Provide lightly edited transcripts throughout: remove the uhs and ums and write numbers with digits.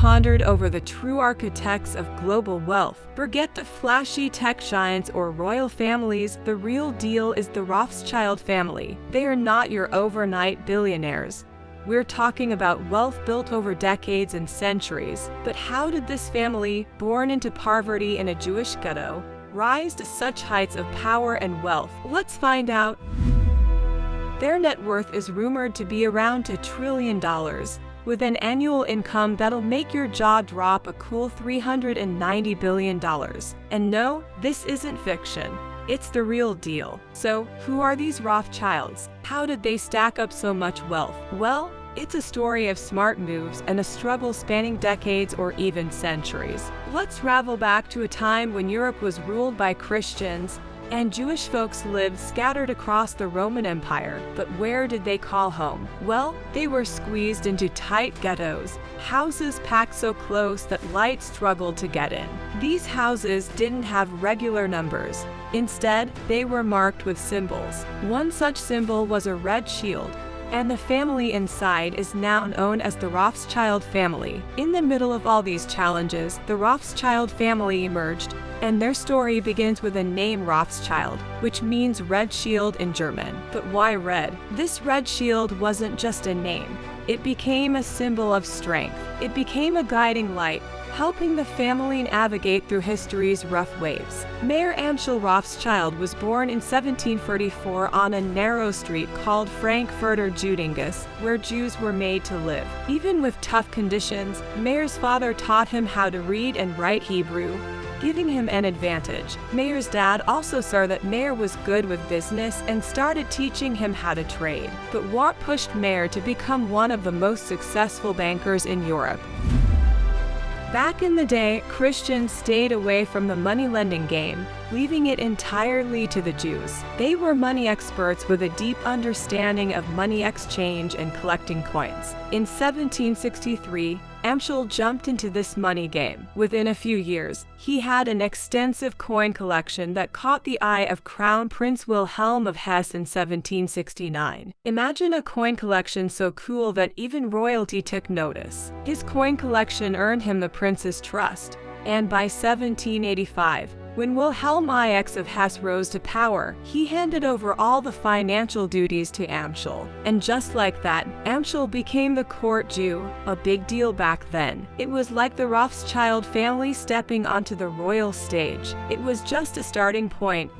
pondered over the true architects of global wealth? Forget the flashy tech giants or royal families. The real deal is the Rothschild family. They are not your overnight billionaires. We're talking about wealth built over decades and centuries. But how did this family, born into poverty in a Jewish ghetto, rise to such heights of power and wealth? Let's find out. Their net worth is rumored to be around $1 trillion, with an annual income that'll make your jaw drop a cool $390 billion. And no, this isn't fiction. It's the real deal. So, who are these Rothschilds? How did they stack up so much wealth? Well, it's a story of smart moves and a struggle spanning decades or even centuries. Let's travel back to a time when Europe was ruled by Christians and Jewish folks lived scattered across the Roman Empire. But where did they call home? Well, they were squeezed into tight ghettos, houses packed so close that light struggled to get in. These houses didn't have regular numbers. Instead, they were marked with symbols. One such symbol was a red shield, and the family inside is now known as the Rothschild family. In the middle of all these challenges, the Rothschild family emerged, and their story begins with a name Rothschild, which means red shield in German. But why red? This red shield wasn't just a name. It became a symbol of strength. It became a guiding light, helping the family navigate through history's rough waves. Mayer Amschel Rothschild was born in 1744 on a narrow street called Frankfurter Judingasse, where Jews were made to live. Even with tough conditions, Mayer's father taught him how to read and write Hebrew, giving him an advantage. Mayer's dad also saw that Mayer was good with business and started teaching him how to trade. But what pushed Mayer to become one of the most successful bankers in Europe? Back in the day, Christians stayed away from the money-lending game, leaving it entirely to the Jews. They were money experts with a deep understanding of money exchange and collecting coins. In 1763, Amschel jumped into this money game. Within a few years, he had an extensive coin collection that caught the eye of Crown Prince Wilhelm of Hesse in 1769. Imagine a coin collection so cool that even royalty took notice. His coin collection earned him the prince's trust, and by 1785, when Wilhelm IX of Hesse rose to power, he handed over all the financial duties to Amschel. And just like that, Amschel became the court Jew, a big deal back then. It was like the Rothschild family stepping onto the royal stage. It was just a starting point.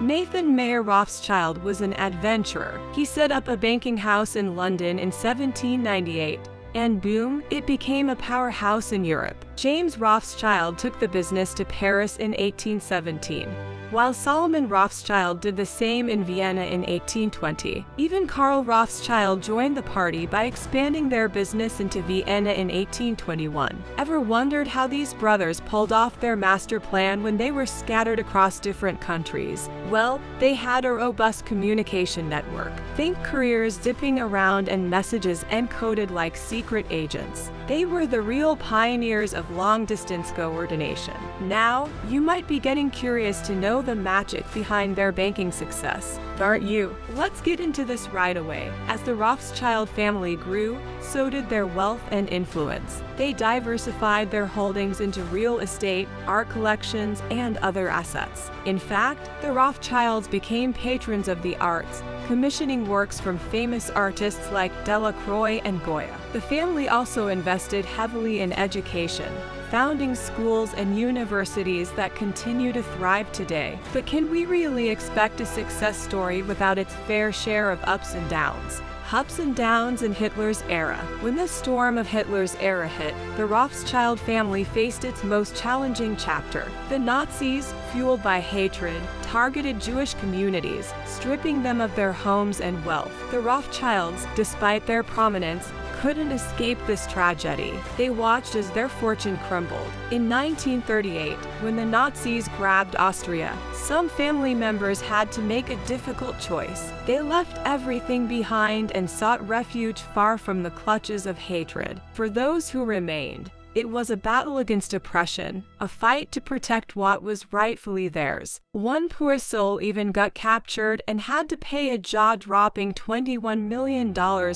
Nathan Mayer Rothschild was an adventurer. He set up a banking house in London in 1798. And boom, it became a powerhouse in Europe. James Rothschild took the business to Paris in 1817, while Solomon Rothschild did the same in Vienna in 1820. Even Karl Rothschild joined the party by expanding their business into Vienna in 1821. Ever wondered how these brothers pulled off their master plan when they were scattered across different countries? Well, they had a robust communication network. Think careers zipping around and messages encoded like secret agents. They were the real pioneers of long-distance coordination. Now, you might be getting curious to know the magic behind their banking success, aren't you? Let's get into this right away. As the Rothschild family grew, so did their wealth and influence. They diversified their holdings into real estate, art collections, and other assets. In fact, the Rothschilds became patrons of the arts, commissioning works from famous artists like Delacroix and Goya. The family also invested heavily in education, founding schools and universities that continue to thrive today. But can we really expect a success story without its fair share of ups and downs? Ups and downs in Hitler's era. When the storm of Hitler's era hit, the Rothschild family faced its most challenging chapter. The Nazis, fueled by hatred, targeted Jewish communities, stripping them of their homes and wealth. The Rothschilds, despite their prominence, couldn't escape this tragedy. They watched as their fortune crumbled. In 1938, when the Nazis grabbed Austria, some family members had to make a difficult choice. They left everything behind and sought refuge far from the clutches of hatred. For those who remained, It was a battle against oppression, a fight to protect what was rightfully theirs. One poor soul even got captured and had to pay a jaw-dropping $21 million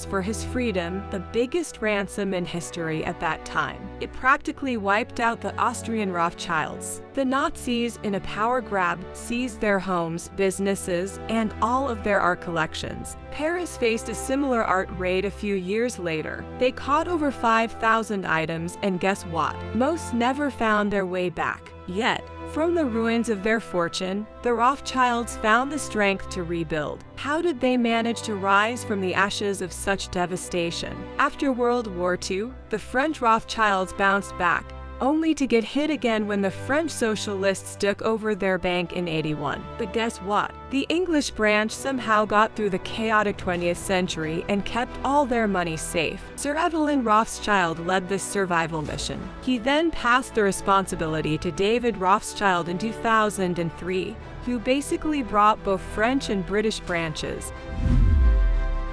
for his freedom, the biggest ransom in history at that time. It practically wiped out the Austrian Rothschilds. The Nazis, in a power grab, seized their homes, businesses, and all of their art collections. Paris faced a similar art raid a few years later. They caught over 5,000 items, and guess what? Most never found their way back. Yet, from the ruins of their fortune, the Rothschilds found the strength to rebuild. How did they manage to rise from the ashes of such devastation? After World War II, the French Rothschilds bounced back, only to get hit again when the French socialists took over their bank in '81. But guess what? The English branch somehow got through the chaotic 20th century and kept all their money safe. Sir Evelyn Rothschild led this survival mission. He then passed the responsibility to David Rothschild in 2003, who basically brought both French and British branches.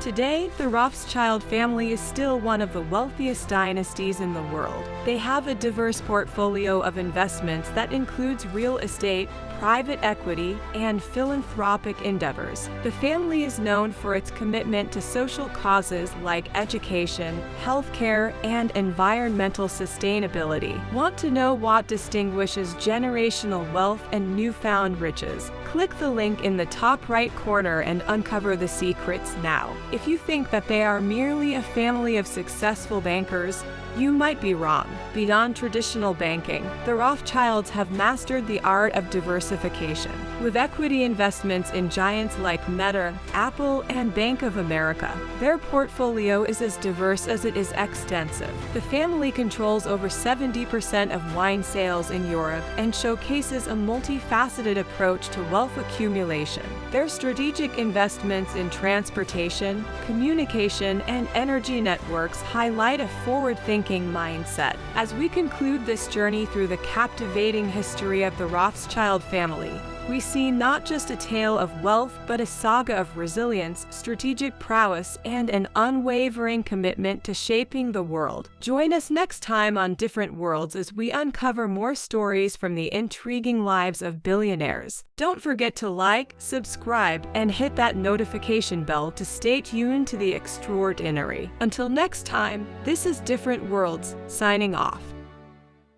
Today, the Rothschild family is still one of the wealthiest dynasties in the world. They have a diverse portfolio of investments that includes real estate, private equity, and philanthropic endeavors. The family is known for its commitment to social causes like education, healthcare, and environmental sustainability. Want to know what distinguishes generational wealth and newfound riches? Click the link in the top right corner and uncover the secrets now. If you think that they are merely a family of successful bankers, you might be wrong. Beyond traditional banking, the Rothschilds have mastered the art of diversification. With equity investments in giants like Meta, Apple, and Bank of America, their portfolio is as diverse as it is extensive. The family controls over 70% of wine sales in Europe and showcases a multifaceted approach to wealth accumulation. Their strategic investments in transportation, communication, and energy networks highlight a forward-thinking mindset. As we conclude this journey through the captivating history of the Rothschild family, we see not just a tale of wealth, but a saga of resilience, strategic prowess, and an unwavering commitment to shaping the world. Join us next time on Different Worlds as we uncover more stories from the intriguing lives of billionaires. Don't forget to like, subscribe, and hit that notification bell to stay tuned to the extraordinary. Until next time, this is Different Worlds, signing off.